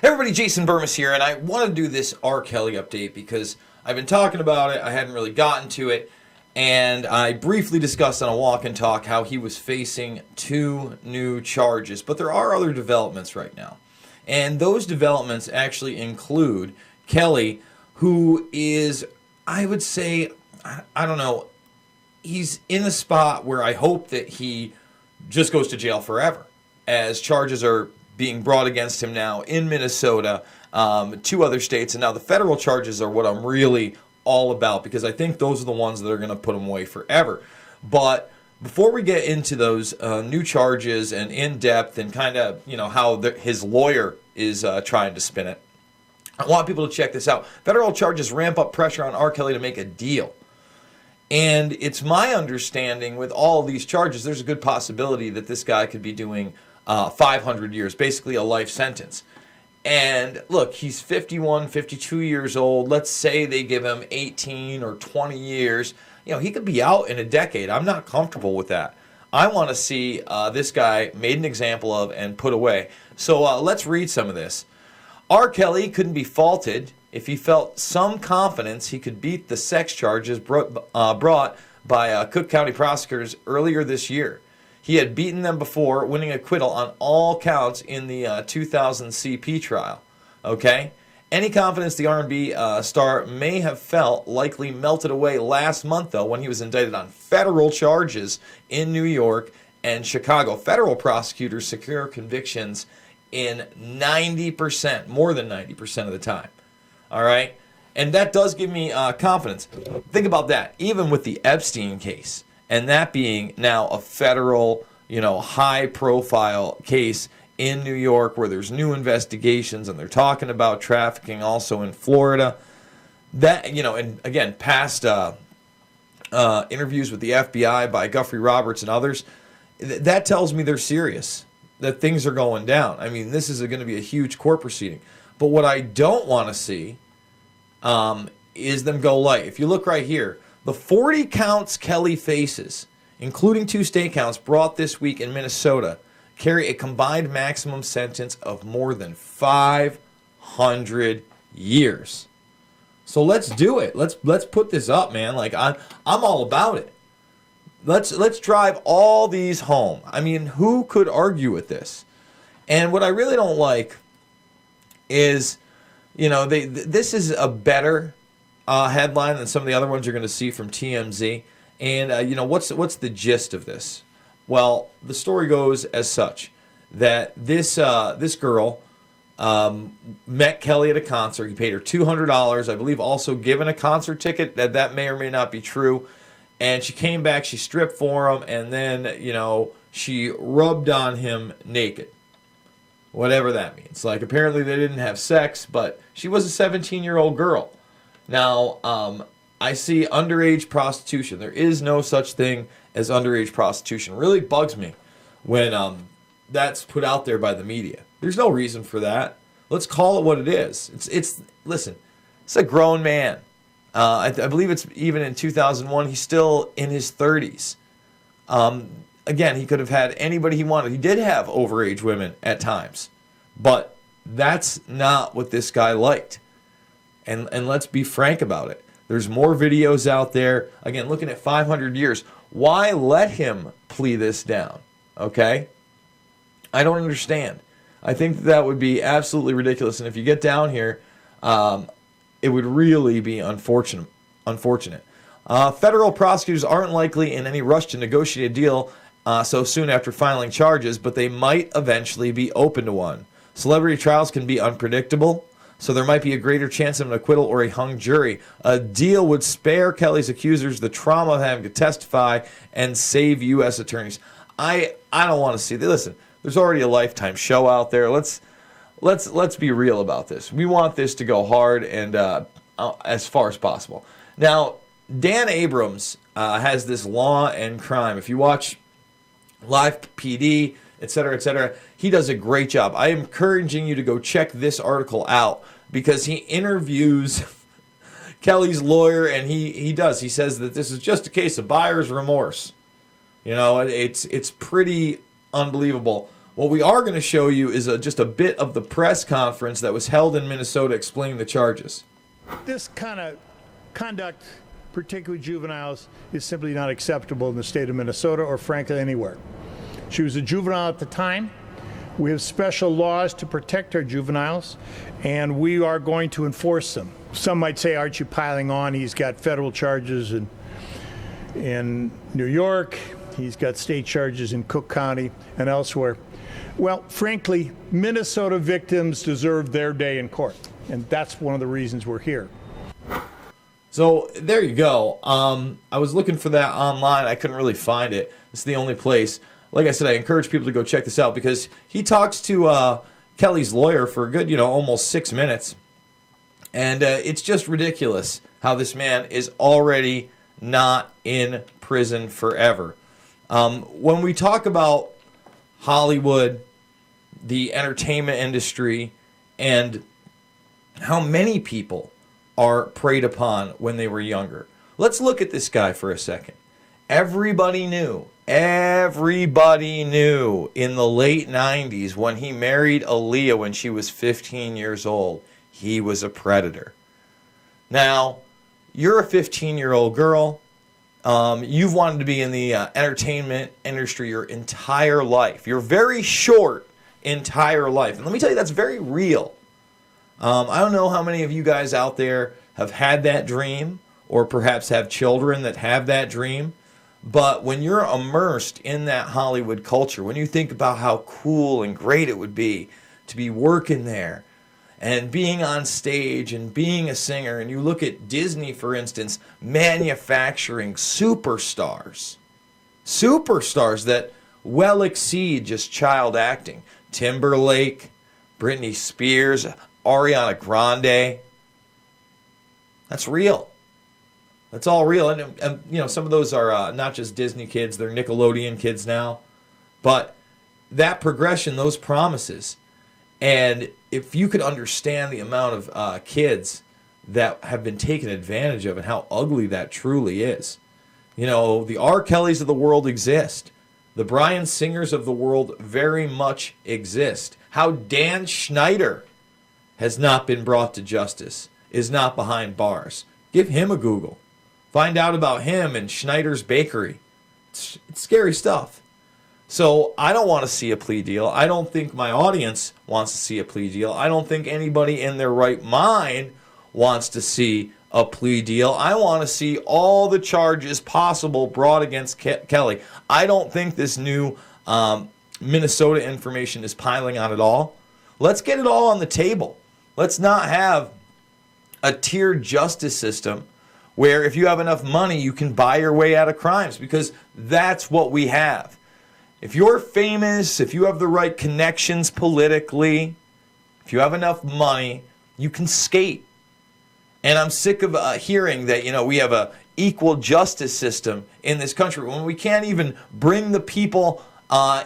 Everybody, Jason Burmis here, and I want to do this R. Kelly update because I've been talking about it. I hadn't really gotten to it, and I briefly discussed on a walk and talk how he was facing 2 new charges. But there are other developments right now, and those developments actually include Kelly, who is, I would say, I don't know, he's in a spot where I hope that he just goes to jail forever, as charges are being brought against him now in Minnesota, 2 other states, and now the federal charges are what I'm really all about, because I think those are the ones that are going to put him away forever. But before we get into those new charges and in depth and kind of how his lawyer is trying to spin it, I want people to check this out. Federal charges ramp up pressure on R. Kelly to make a deal. And it's my understanding with all of these charges, there's a good possibility that this guy could be doing 500 years, basically a life sentence. And look, he's 51, 52 years old. Let's say they give him 18 or 20 years. He could be out in a decade. I'm not comfortable with that. I want to see this guy made an example of and put away. So let's read some of this. R. Kelly couldn't be faulted if he felt some confidence he could beat the sex charges brought by Cook County prosecutors earlier this year. He had beaten them before, winning acquittal on all counts in the 2000 CP trial. Okay? Any confidence the R&B star may have felt likely melted away last month, though, when he was indicted on federal charges in New York and Chicago. Federal prosecutors secure convictions in 90%, more than 90% of the time. All right? And that does give me confidence. Think about that. Even with the Epstein case, and that being now a federal, high-profile case in New York where there's new investigations and they're talking about trafficking also in Florida. That, and again, past interviews with the FBI by Guthrie Roberts and others, that tells me they're serious, that things are going down. I mean, this is going to be a huge court proceeding. But what I don't want to see is them go light. If you look right here, the 40 counts Kelly faces, including 2 state counts brought this week in Minnesota, carry a combined maximum sentence of more than 500 years. So let's do it. Let's put this up, man. Like I'm all about it. Let's drive all these home. I mean, who could argue with this? And what I really don't like is, this is a better headline than some of the other ones you're going to see from TMZ. And what's the gist of this? Well, the story goes as such that this girl met Kelly at a concert. He paid her $200, I believe, also given a concert ticket. That may or may not be true. And she came back, she stripped for him, and then she rubbed on him naked. Whatever that means. Like, apparently they didn't have sex, but she was a 17-year-old girl. Now, I see underage prostitution. There is no such thing as underage prostitution. It really bugs me when that's put out there by the media. There's no reason for that. Let's call it what it is. Listen, it's a grown man. I believe it's even in 2001. He's still in his 30s. Again, he could have had anybody he wanted. He did have overage women at times. But that's not what this guy liked. And let's be frank about it. There's more videos out there. Again, looking at 500 years. Why let him plea this down? Okay? I don't understand. I think that would be absolutely ridiculous. And if you get down here, it would really be unfortunate. Federal prosecutors aren't likely in any rush to negotiate a deal so soon after filing charges, but they might eventually be open to one. Celebrity trials can be unpredictable, so there might be a greater chance of an acquittal or a hung jury. A deal would spare Kelly's accusers the trauma of having to testify and save U.S. attorneys. I don't want to see this. Listen, there's already a Lifetime show out there. Let's be real about this. We want this to go hard and as far as possible. Now, Dan Abrams has this Law and Crime. If you watch Live PD, etc., he does a great job. I am encouraging you to go check this article out because he interviews Kelly's lawyer, and he says that this is just a case of buyer's remorse. It's pretty unbelievable What we are going to show you is just a bit of the press conference that was held in Minnesota explaining the charges. This kind of conduct, particularly juveniles, is simply not acceptable in the state of Minnesota or frankly anywhere. She was a juvenile at the time. We have special laws to protect our juveniles, and we are going to enforce them. Some might say, aren't you piling on? He's got federal charges in New York. He's got state charges in Cook County and elsewhere. Well, frankly, Minnesota victims deserve their day in court, and that's one of the reasons we're here. So there you go. I was looking for that online. I couldn't really find it. It's the only place. Like I said, I encourage people to go check this out because he talks to Kelly's lawyer for a good, almost 6 minutes. And it's just ridiculous how this man is already not in prison forever. When we talk about Hollywood, the entertainment industry, and how many people are preyed upon when they were younger, let's look at this guy for a second. Everybody knew in the late 90s when he married Aaliyah when she was 15 years old, he was a predator. Now, you're a 15-year-old girl. You've wanted to be in the entertainment industry your entire life. Your very short entire life. And let me tell you, that's very real. I don't know how many of you guys out there have had that dream or perhaps have children that have that dream. But when you're immersed in that Hollywood culture, when you think about how cool and great it would be to be working there and being on stage and being a singer, and you look at Disney, for instance, manufacturing superstars that well exceed just child acting. Timberlake, Britney Spears, Ariana Grande. That's real. That's all real. And some of those are not just Disney kids, they're Nickelodeon kids now. But that progression, those promises, and if you could understand the amount of kids that have been taken advantage of and how ugly that truly is. The R. Kellys of the world exist. The Bryan Singers of the world very much exist. How Dan Schneider has not been brought to justice, is not behind bars. Give him a Google. Find out about him and Schneider's Bakery. It's scary stuff. So I don't want to see a plea deal. I don't think my audience wants to see a plea deal. I don't think anybody in their right mind wants to see a plea deal. I want to see all the charges possible brought against Kelly. I don't think this new Minnesota information is piling on at all. Let's get it all on the table. Let's not have a tiered justice system where if you have enough money, you can buy your way out of crimes, because that's what we have. If you're famous, if you have the right connections politically, if you have enough money, you can skate. And I'm sick of hearing that, we have a equal justice system in this country when we can't even bring the people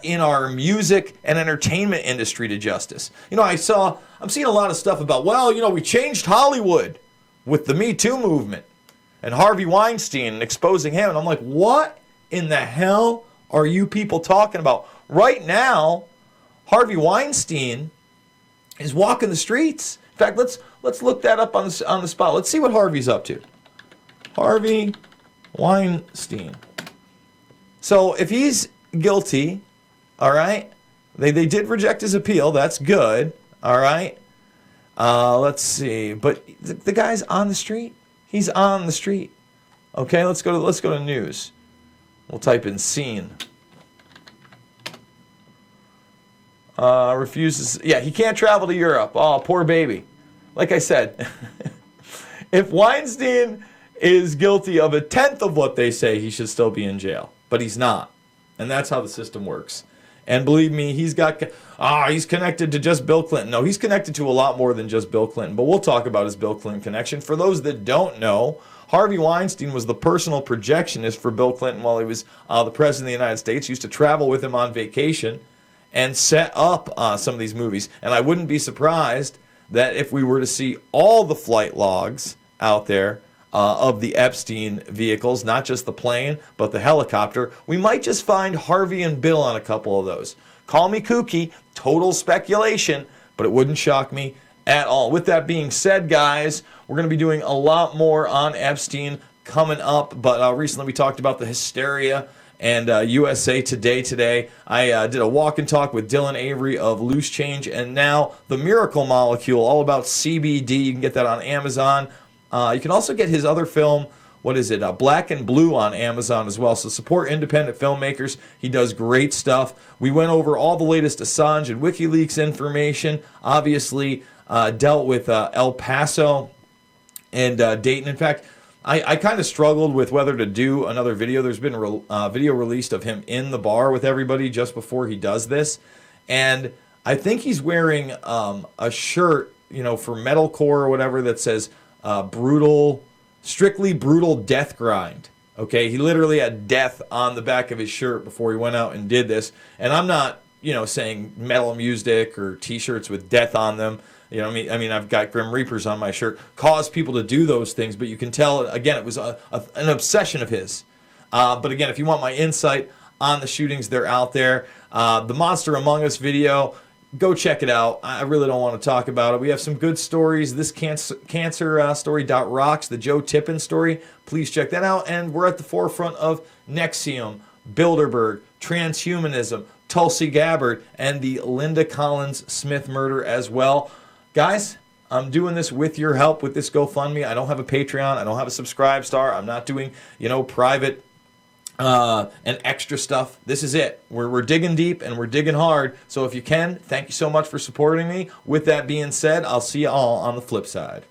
in our music and entertainment industry to justice. I'm seeing a lot of stuff about, we changed Hollywood with the Me Too movement and Harvey Weinstein and exposing him. And I'm like, what in the hell are you people talking about? Right now, Harvey Weinstein is walking the streets. In fact, let's look that up on the spot. Let's see what Harvey's up to. Harvey Weinstein. So if he's guilty, all right, they did reject his appeal. That's good, all right. Let's see. But the guy's on the street. He's on the street. Okay, let's go to news. We'll type in scene. Refuses. Yeah, he can't travel to Europe. Oh, poor baby. Like I said, if Weinstein is guilty of a tenth of what they say, he should still be in jail. But he's not. And that's how the system works. And believe me, he's connected to just Bill Clinton. No, he's connected to a lot more than just Bill Clinton. But we'll talk about his Bill Clinton connection. For those that don't know, Harvey Weinstein was the personal projectionist for Bill Clinton while he was the president of the United States. He used to travel with him on vacation and set up some of these movies. And I wouldn't be surprised that if we were to see all the flight logs out there of the Epstein vehicles, not just the plane, but the helicopter, we might just find Harvey and Bill on a couple of those. Call me kooky, total speculation, but it wouldn't shock me at all. With that being said, guys, we're going to be doing a lot more on Epstein coming up, but recently we talked about the hysteria and USA Today today. I did a walk and talk with Dylan Avery of Loose Change, and now The Miracle Molecule, all about CBD. You can get that on Amazon. You can also get his other film, what is it, Black and Blue, on Amazon as well. So support independent filmmakers. He does great stuff. We went over all the latest Assange and WikiLeaks information, obviously dealt with El Paso and Dayton. In fact, I kind of struggled with whether to do another video. There's been a video released of him in the bar with everybody just before he does this. And I think he's wearing a shirt, for metalcore or whatever, that says strictly brutal death grind. Okay, he literally had death on the back of his shirt before he went out and did this. And I'm not, saying metal music or t-shirts with death on them. I mean, I've got Grim Reapers on my shirt, cause people to do those things, but you can tell, again, it was an obsession of his. But again, if you want my insight on the shootings, they're out there. The Monster Among Us video, go check it out. I really don't want to talk about it. We have some good stories. This cancer story rocks, the Joe Tippin story. Please check that out. And we're at the forefront of Nexium, Bilderberg, transhumanism, Tulsi Gabbard, and the Linda Collins Smith murder as well. Guys, I'm doing this with your help with this GoFundMe. I don't have a Patreon. I don't have a Subscribe Star. I'm not doing, private and extra stuff. This is it. We're digging deep and we're digging hard. So if you can, thank you so much for supporting me. With that being said, I'll see you all on the flip side.